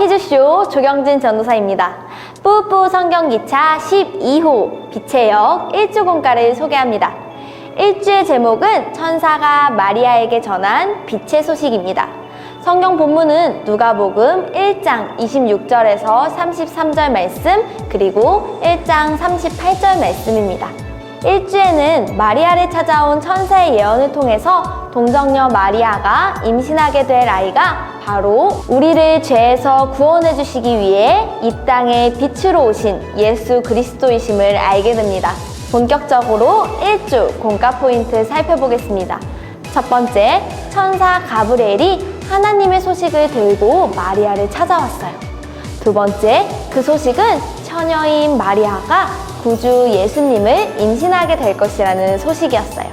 퀴즈쇼 조경진 전도사입니다. 뿌뿌 성경기차 12호 빛의 역 1주 공가를 소개합니다. 1주의 제목은 천사가 마리아에게 전한 빛의 소식입니다. 성경 본문은 누가복음 1장 26절에서 33절 말씀, 그리고 1장 38절 말씀입니다. 1주에는 마리아를 찾아온 천사의 예언을 통해서 동정녀 마리아가 임신하게 될 아이가 바로 우리를 죄에서 구원해 주시기 위해 이 땅에 빛으로 오신 예수 그리스도이심을 알게 됩니다. 본격적으로 1주 공과 포인트 살펴보겠습니다. 첫 번째, 천사 가브리엘이 하나님의 소식을 들고 마리아를 찾아왔어요. 두 번째, 그 소식은 처녀인 마리아가 구주 예수님을 임신하게 될 것이라는 소식이었어요.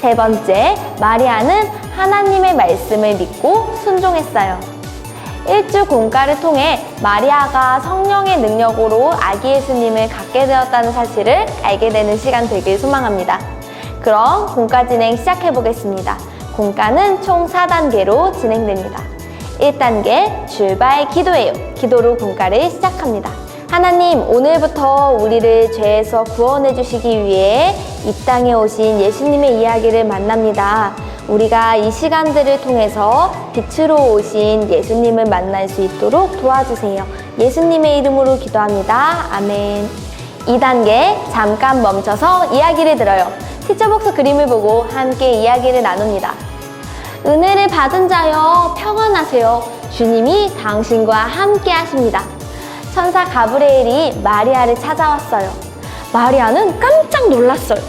세 번째, 마리아는 하나님의 말씀을 믿고 순종했어요. 1주 공가를 통해 마리아가 성령의 능력으로 아기 예수님을 갖게 되었다는 사실을 알게 되는 시간 되길 소망합니다. 그럼 공가 진행 시작해 보겠습니다. 공가는 총 4단계로 진행됩니다. 1단계 출발 기도예요. 기도로 공가를 시작합니다. 하나님, 오늘부터 우리를 죄에서 구원해 주시기 위해 이 땅에 오신 예수님의 이야기를 만납니다. 우리가 이 시간들을 통해서 빛으로 오신 예수님을 만날 수 있도록 도와주세요. 예수님의 이름으로 기도합니다. 아멘. 2단계 잠깐 멈춰서 이야기를 들어요. 티처복스 그림을 보고 함께 이야기를 나눕니다. 은혜를 받은 자여 평안하세요. 주님이 당신과 함께 하십니다. 천사 가브리엘이 마리아를 찾아왔어요. 마리아는 깜짝 놀랐어요.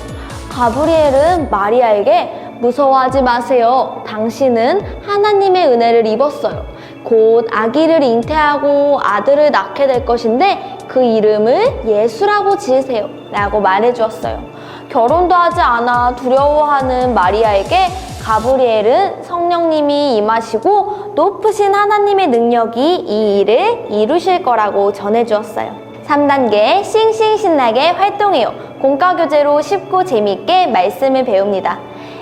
가브리엘은 마리아에게 무서워하지 마세요. 당신은 하나님의 은혜를 입었어요. 곧 아기를 잉태하고 아들을 낳게 될 것인데 그 이름을 예수라고 지으세요. 라고 말해주었어요. 결혼도 하지 않아 두려워하는 마리아에게 가브리엘은 성령님이 임하시고 높으신 하나님의 능력이 이 일을 이루실 거라고 전해주었어요. 3단계 싱싱신나게 활동해요. 공과 교재로 쉽고 재미있게 말씀을 배웁니다.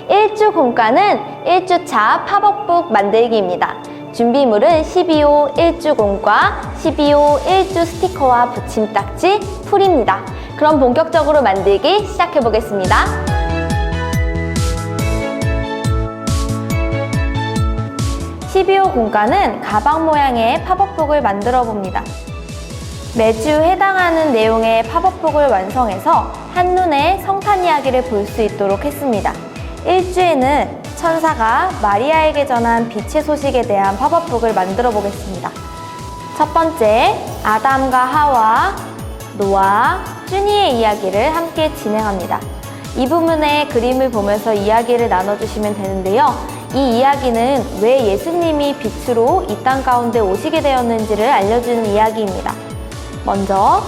1주 공과는 1주차 팝업북 만들기입니다. 준비물은 12호 1주 공과, 12호 1주 스티커와 붙임딱지, 풀입니다. 그럼 본격적으로 만들기 시작해 보겠습니다. 12호 공과는 가방 모양의 팝업북을 만들어 봅니다. 매주 해당하는 내용의 팝업북을 완성해서 한눈에 성탄 이야기를 볼 수 있도록 했습니다. 1주에는 천사가 마리아에게 전한 빛의 소식에 대한 팝업북을 만들어 보겠습니다. 첫 번째, 아담과 하와, 노아, 쭈니의 이야기를 함께 진행합니다. 이 부분의 그림을 보면서 이야기를 나눠주시면 되는데요. 이 이야기는 왜 예수님이 빛으로 이 땅 가운데 오시게 되었는지를 알려주는 이야기입니다. 먼저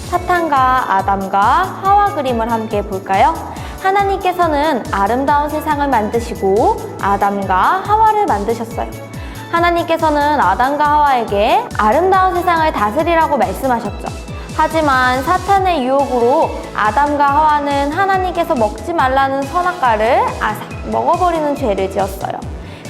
사탄과 아담과 하와 그림을 함께 볼까요? 하나님께서는 아름다운 세상을 만드시고 아담과 하와를 만드셨어요. 하나님께서는 아담과 하와에게 아름다운 세상을 다스리라고 말씀하셨죠. 하지만 사탄의 유혹으로 아담과 하와는 하나님께서 먹지 말라는 선악과를 먹어버리는 죄를 지었어요.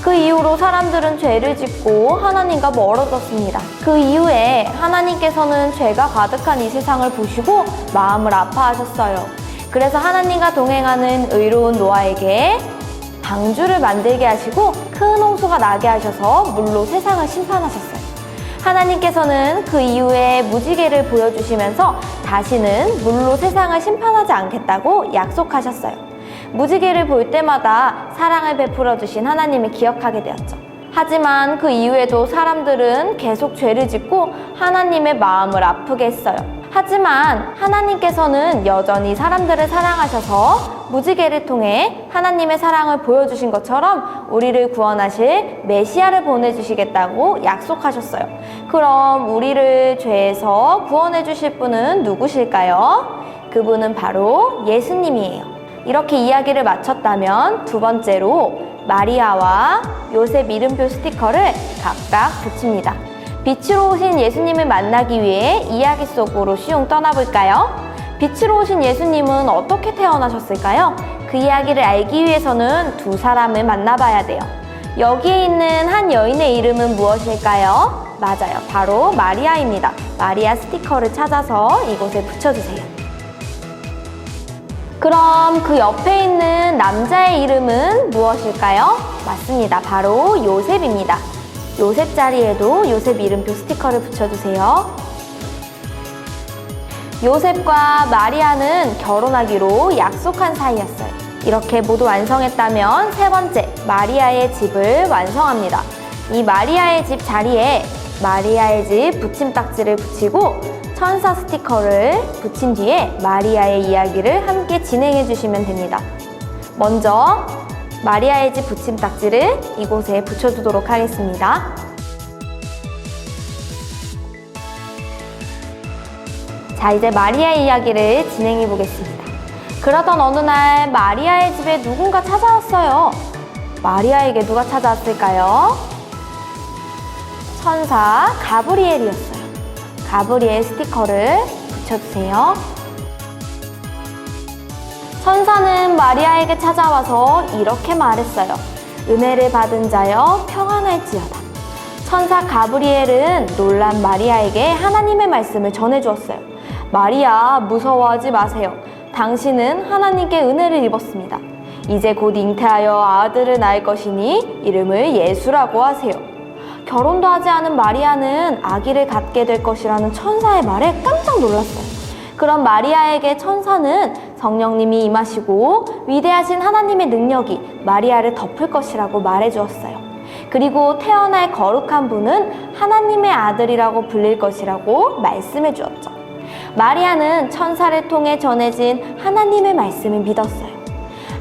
그 이후로 사람들은 죄를 짓고 하나님과 멀어졌습니다. 그 이후에 하나님께서는 죄가 가득한 이 세상을 보시고 마음을 아파하셨어요. 그래서 하나님과 동행하는 의로운 노아에게 방주를 만들게 하시고 큰 홍수가 나게 하셔서 물로 세상을 심판하셨어요. 하나님께서는 그 이후에 무지개를 보여주시면서 다시는 물로 세상을 심판하지 않겠다고 약속하셨어요. 무지개를 볼 때마다 사랑을 베풀어 주신 하나님을 기억하게 되었죠. 하지만 그 이후에도 사람들은 계속 죄를 짓고 하나님의 마음을 아프게 했어요. 하지만 하나님께서는 여전히 사람들을 사랑하셔서 무지개를 통해 하나님의 사랑을 보여주신 것처럼 우리를 구원하실 메시아를 보내주시겠다고 약속하셨어요. 그럼 우리를 죄에서 구원해 주실 분은 누구실까요? 그분은 바로 예수님이에요. 이렇게 이야기를 마쳤다면 두 번째로 마리아와 요셉 이름표 스티커를 각각 붙입니다. 빛으로 오신 예수님을 만나기 위해 이야기 속으로 쉬웅 떠나볼까요? 빛으로 오신 예수님은 어떻게 태어나셨을까요? 그 이야기를 알기 위해서는 두 사람을 만나봐야 돼요. 여기에 있는 한 여인의 이름은 무엇일까요? 맞아요. 바로 마리아입니다. 마리아 스티커를 찾아서 이곳에 붙여주세요. 그럼 그 옆에 있는 남자의 이름은 무엇일까요? 맞습니다. 바로 요셉입니다. 요셉 자리에도 요셉 이름표 스티커를 붙여주세요. 요셉과 마리아는 결혼하기로 약속한 사이였어요. 이렇게 모두 완성했다면 세 번째, 마리아의 집을 완성합니다. 이 마리아의 집 자리에 마리아의 집 붙임딱지를 붙이고 천사 스티커를 붙인 뒤에 마리아의 이야기를 함께 진행해 주시면 됩니다. 먼저 마리아의 집 붙임딱지를 이곳에 붙여주도록 하겠습니다. 자, 이제 마리아의 이야기를 진행해 보겠습니다. 그러던 어느 날 마리아의 집에 누군가 찾아왔어요. 마리아에게 누가 찾아왔을까요? 천사 가브리엘이었어요. 가브리엘 스티커를 붙여주세요. 천사는 마리아에게 찾아와서 이렇게 말했어요. 은혜를 받은 자여 평안할지어다. 천사 가브리엘은 놀란 마리아에게 하나님의 말씀을 전해주었어요. 마리아, 무서워하지 마세요. 당신은 하나님께 은혜를 입었습니다. 이제 곧 잉태하여 아들을 낳을 것이니 이름을 예수라고 하세요. 결혼도 하지 않은 마리아는 아기를 갖게 될 것이라는 천사의 말에 깜짝 놀랐어요. 그럼 마리아에게 천사는 성령님이 임하시고 위대하신 하나님의 능력이 마리아를 덮을 것이라고 말해주었어요. 그리고 태어날 거룩한 분은 하나님의 아들이라고 불릴 것이라고 말씀해 주었죠. 마리아는 천사를 통해 전해진 하나님의 말씀을 믿었어요.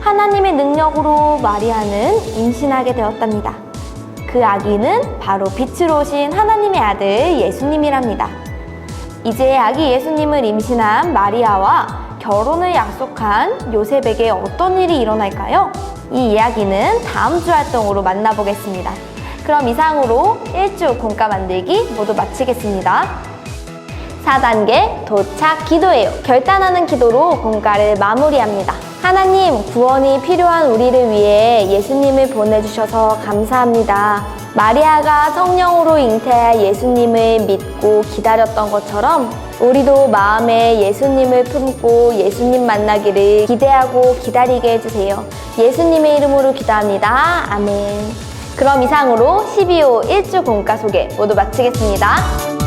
하나님의 능력으로 마리아는 임신하게 되었답니다. 그 아기는 바로 빛으로 오신 하나님의 아들 예수님이랍니다. 이제 아기 예수님을 임신한 마리아와 결혼을 약속한 요셉에게 어떤 일이 일어날까요? 이 이야기는 다음 주 활동으로 만나보겠습니다. 그럼 이상으로 1주 공과 만들기 모두 마치겠습니다. 4단계 도착 기도예요. 결단하는 기도로 공과를 마무리합니다. 하나님, 구원이 필요한 우리를 위해 예수님을 보내주셔서 감사합니다. 마리아가 성령으로 잉태할 예수님을 믿고 기다렸던 것처럼 우리도 마음에 예수님을 품고 예수님 만나기를 기대하고 기다리게 해주세요. 예수님의 이름으로 기도합니다. 아멘. 그럼 이상으로 12호 1주 공과 소개 모두 마치겠습니다.